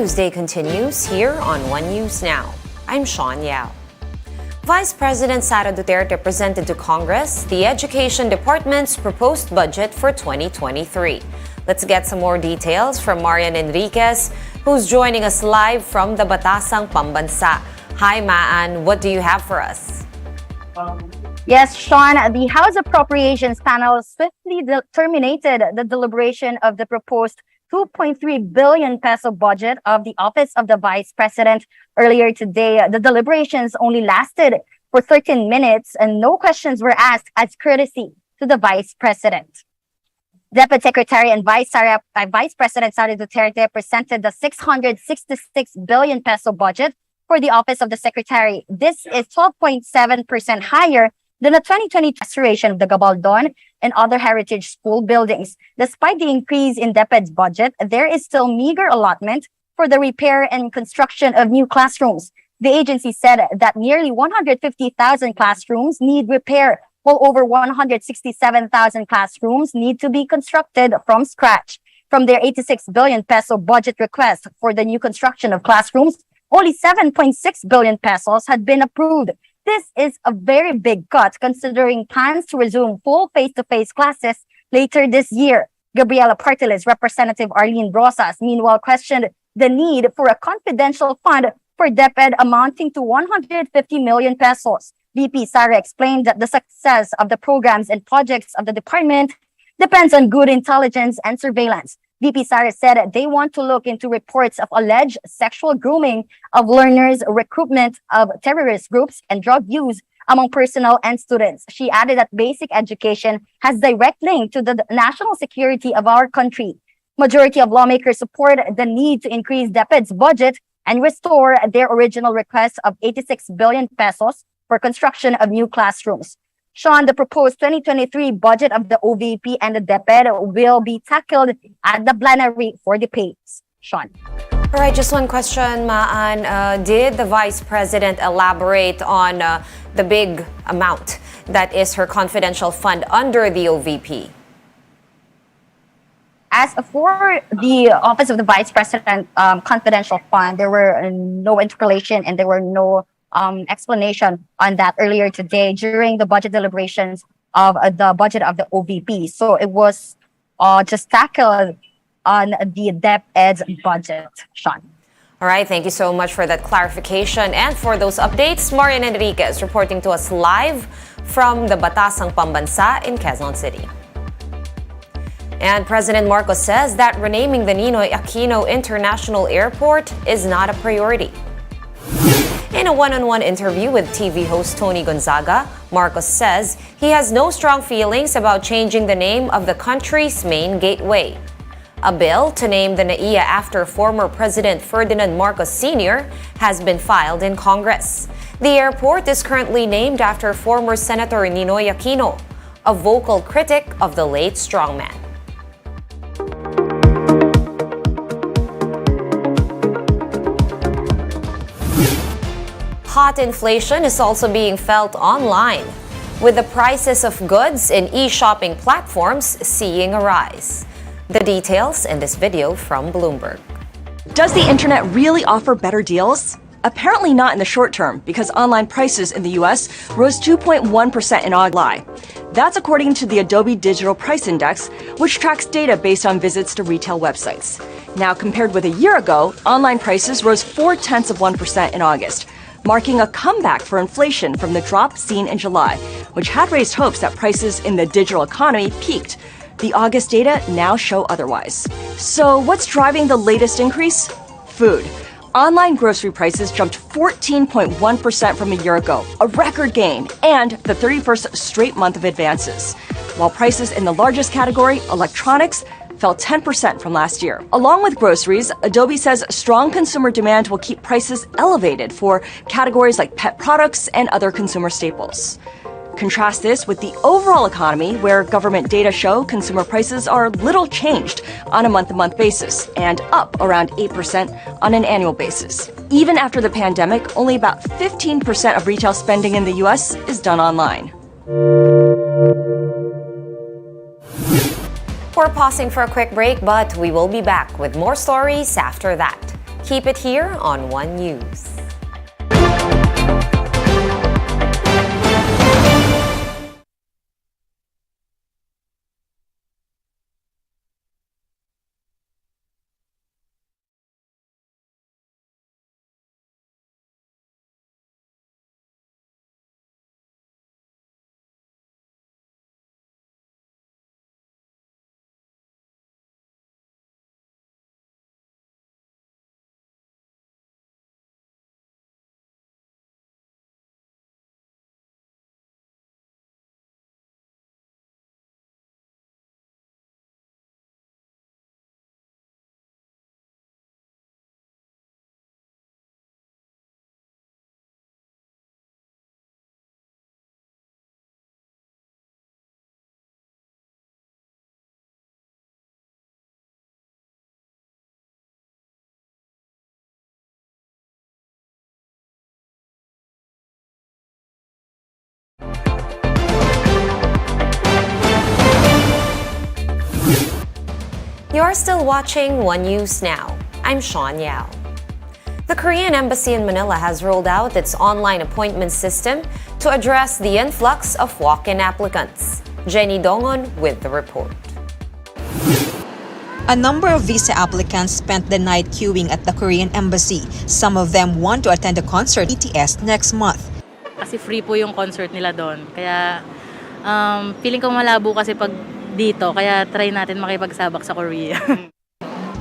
Newsday continues here on One News Now. I'm Sean Yao. Vice President Sara Duterte presented to Congress the Education Department's proposed budget for 2023. Let's get some more details from Marian Enriquez, who's joining us live from the Batasang Pambansa. Hi, Maan. What do you have for us? Yes, Sean, the House Appropriations Panel swiftly terminated the deliberation of the proposed 2.3 billion peso budget of the Office of the Vice President. Earlier today, the deliberations only lasted for 13 minutes and no questions were asked as courtesy to the Vice President. DepEd Secretary and Vice President Sara Duterte presented the 666 billion peso budget for the Office of the Secretary. This is 12.7% higher than the 2020 restoration of the Gabaldon and other heritage school buildings. Despite the increase in DepEd's budget, there is still meager allotment for the repair and construction of new classrooms. The agency said that nearly 150,000 classrooms need repair, while over 167,000 classrooms need to be constructed from scratch. From their 86 billion peso budget request for the new construction of classrooms, only 7.6 billion pesos had been approved. This is a very big cut considering plans to resume full face-to-face classes later this year. Gabriela Partiles Representative Arlene Rosas meanwhile questioned the need for a confidential fund for DepEd amounting to 150 million pesos. VP Sara explained that the success of the programs and projects of the department depends on good intelligence and surveillance. VP Sara said they want to look into reports of alleged sexual grooming of learners, recruitment of terrorist groups, and drug use among personnel and students. She added that basic education has direct link to the national security of our country. Majority of lawmakers support the need to increase DepEd's budget and restore their original request of 86 billion pesos for construction of new classrooms. Sean, the proposed 2023 budget of the OVP and the DepEd will be tackled at the plenary for debates. Sean. All right, just one question, Maan. Did the Vice President elaborate on the big amount that is her confidential fund under the OVP? As for the Office of the Vice President confidential fund, there were no interpolation and there were no explanation on that earlier today during the budget deliberations of the budget of the OVP. So it was just tackled on the DepEd's budget, Sean. All right, thank you so much for that clarification and for those updates. Marian Enriquez reporting to us live from the Batasang Pambansa in Quezon City. And President Marcos says that renaming the Ninoy Aquino International Airport is not a priority. In a one-on-one interview with TV host Tony Gonzaga, Marcos says he has no strong feelings about changing the name of the country's main gateway. A bill to name the NAIA after former President Ferdinand Marcos Sr. has been filed in Congress. The airport is currently named after former Senator Ninoy Aquino, a vocal critic of the late strongman. Hot inflation is also being felt online, with the prices of goods in e-shopping platforms seeing a rise. The details in this video from Bloomberg. Does the internet really offer better deals? Apparently not in the short term, because online prices in the US rose 2.1% in July. That's according to the Adobe Digital Price Index, which tracks data based on visits to retail websites. Now, compared with a year ago, online prices rose 0.4% in August, marking a comeback for inflation from the drop seen in July, which had raised hopes that prices in the digital economy peaked. The August data now show otherwise. So what's driving the latest increase? Food. Online grocery prices jumped 14.1% from a year ago, a record gain, and the 31st straight month of advances. While prices in the largest category, electronics, fell 10% from last year. Along with groceries, Adobe says strong consumer demand will keep prices elevated for categories like pet products and other consumer staples. Contrast this with the overall economy, where government data show consumer prices are little changed on a month-to-month basis and up around 8% on an annual basis. Even after the pandemic, only about 15% of retail spending in the U.S. is done online. We're pausing for a quick break, but we will be back with more stories after that. Keep it here on One News. You're still watching One News Now. I'm Sean Yao. The Korean Embassy in Manila has rolled out its online appointment system to address the influx of walk-in applicants. Jenny Dongon with the report. A number of visa applicants spent the night queuing at the Korean Embassy. Some of them want to attend a concert at BTS next month. Kasi free po yung concert nila doon. Kaya feeling ko malabo kasi pag dito, kaya try natin makipagsabak sa Korea.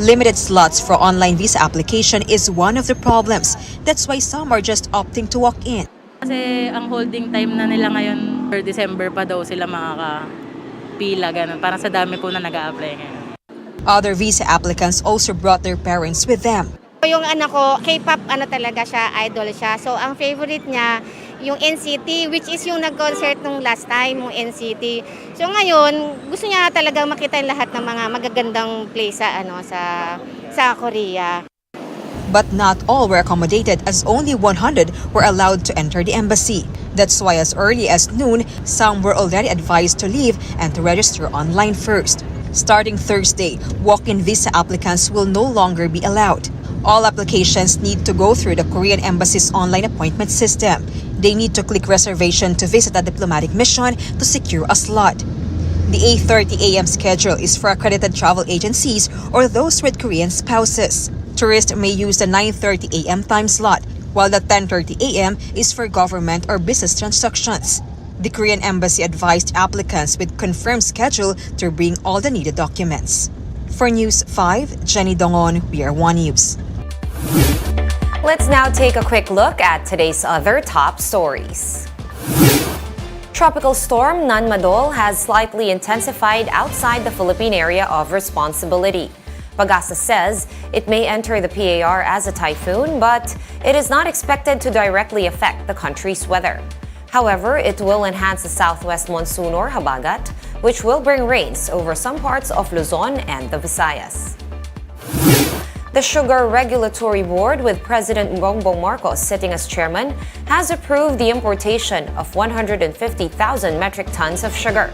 Limited slots for online visa application is one of the problems. That's why some are just opting to walk in. Kasi ang holding time na nila ngayon, for December pa daw sila makakapila, ganun. Parang sa dami po na nag-a-apply ngayon. Other visa applicants also brought their parents with them. Yung anak ko, K-pop talaga siya, idol siya. So ang favorite niya, yung NCT, which is yung nag-concert nung last time, yung NCT. So ngayon, gusto niya talaga makita lahat ng mga magagandang place sa Korea. But not all were accommodated as only 100 were allowed to enter the embassy. That's why as early as noon, some were already advised to leave and to register online first. Starting Thursday, walk-in visa applicants will no longer be allowed. All applications need to go through the Korean Embassy's online appointment system. They need to click reservation to visit a diplomatic mission to secure a slot. The 8:30 a.m. schedule is for accredited travel agencies or those with Korean spouses. Tourists may use the 9:30 a.m. time slot, while the 10:30 a.m. is for government or business transactions. The Korean Embassy advised applicants with confirmed schedule to bring all the needed documents. For News 5, Jenny Dongon, we are One News. Let's now take a quick look at today's other top stories. Tropical storm Nanmadol has slightly intensified outside the Philippine area of responsibility. Pagasa says it may enter the PAR as a typhoon, but it is not expected to directly affect the country's weather. However, it will enhance the southwest monsoon or habagat, which will bring rains over some parts of Luzon and the Visayas. The Sugar Regulatory Board, with President Bongbong Marcos sitting as chairman, has approved the importation of 150,000 metric tons of sugar.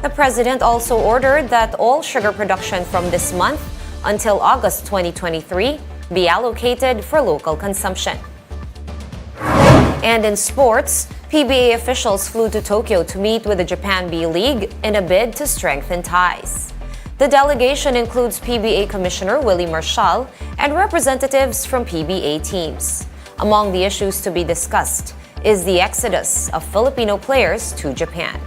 The president also ordered that all sugar production from this month until August 2023 be allocated for local consumption. And in sports, PBA officials flew to Tokyo to meet with the Japan B-League in a bid to strengthen ties. The delegation includes PBA Commissioner Willie Marshall and representatives from PBA teams. Among the issues to be discussed is the exodus of Filipino players to Japan.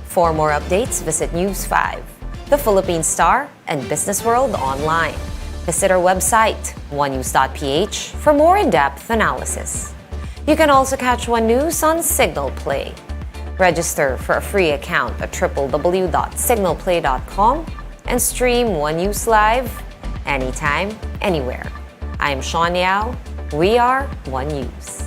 For more updates, visit News 5, The Philippine Star, and Business World online. Visit our website, onenews.ph, for more in-depth analysis. You can also catch One News on Signal Play. Register for a free account at www.signalplay.com and stream One News Live anytime, anywhere. I'm Sean Yao. We are One News.